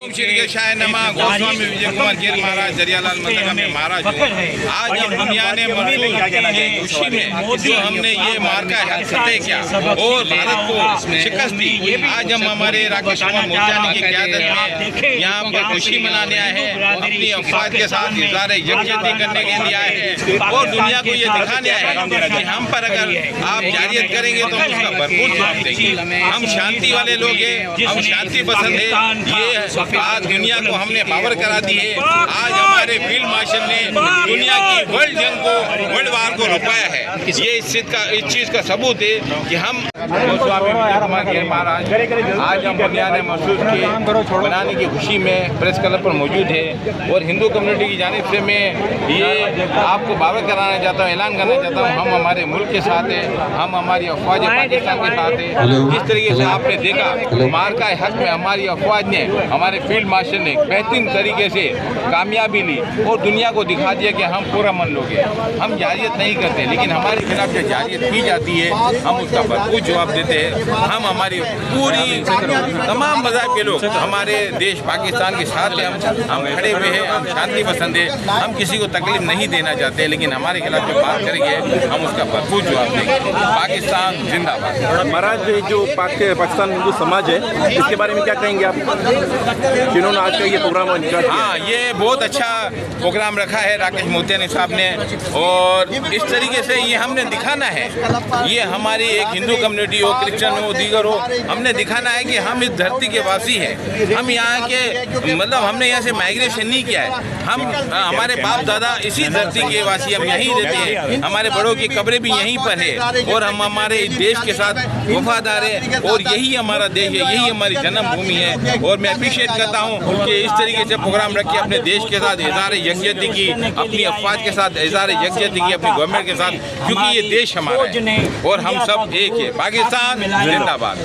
श्री के शायनमा गोस्वामी विजय कुमार गिर महाराज दरियालाल मंदगा में महाराज हूँ। आज हम दुनिया ने खुशी में जो हमने ये मार्का है फतेह किया और भारत को शिकस्त दी। आज हम हमारे राकेश कुमार मोर्चा की क़यादत में यहाँ पर खुशी मनाने आए हैं, अपनी अफवाज के साथ इज़हार यकजहती करने के लिए आए हैं और दुनिया को ये दिखाने आए हैं कि हम पर अगर आप जारियत करेंगे तो हम उसका भरपूर जवाब देंगे। हम शांति वाले लोग हैं, हम शांति पसंद है। ये आज दुनिया को हमने पावर करा दी है। आज हमारे फील्ड मार्शल ने दुनिया की वर्ल्ड जंग को, वर्ल्ड वार को रुकवाया है। ये इस चीज़ का सबूत है कि हम गोस्वामी विजय कुमार गिर महाराज आज हम बुनियाद महसूस के बनाने की खुशी में प्रेस क्लब पर मौजूद है और हिंदू कम्युनिटी की जानिब से मैं ये आपको पावर कराना चाहता हूँ, ऐलान करना चाहता हूँ, हम हमारे मुल्क के साथ हैं, हम हमारी अफवाज पाकिस्तान के साथ हैं। जिस तरीके से आपने देखा मार्का हक में हमारी अफवाज ने, हमारे फील्ड मार्शल ने बेहतरीन तरीके से कामयाबी ली और दुनिया को दिखा दिया कि हम पूरा मन लोग हैं। हम जारियत नहीं करते, लेकिन हमारे खिलाफ जो जारियत की जाती है हम उसका भरपूर जवाब देते हैं। हम हमारी पूरी तमाम मज़हब के लोग हमारे देश पाकिस्तान के साथ हैं, हम खड़े हुए हैं, हम शांति पसंद है, हम किसी को तकलीफ नहीं देना चाहते, लेकिन हमारे खिलाफ जो बात करेंगे हम उसका भरपूर जवाब देंगे। पाकिस्तान जिंदाबाद। महाराज, जो पाकिस्तान हिंदू समाज है इसके बारे में क्या कहेंगे आप, जिन्होंने आज का ये प्रोग्राम किया? हाँ, ये बहुत अच्छा प्रोग्राम रखा है राकेश मोतियानी साहब ने और इस तरीके से ये हमने दिखाना है, ये हमारी एक हिंदू कम्युनिटी हो, क्रिश्चियन हो, दीगर हो, हमने दिखाना है कि हम इस धरती के वासी हैं। हम यहाँ के मतलब हमने यहाँ से माइग्रेशन नहीं किया है, हम हमारे बाप दादा इसी धरती के वासी, हम यहीं रहते हैं, हमारे बड़ों की कब्रें भी यहीं पर है और हम हमारे देश के साथ वफादार हैं और यही हमारा देश है, यही हमारी जन्मभूमि है। और मैं अप्रिशिएट करता हूँ कि इस तरीके से प्रोग्राम रख के अपने देश के साथ इज़हार यकजहती की, अपनी अफवाज के साथ इज़हार यकजहती की, अपनी गवर्नमेंट के साथ, क्योंकि ये देश हमारा है और हम सब एक है। पाकिस्तान जिंदाबाद।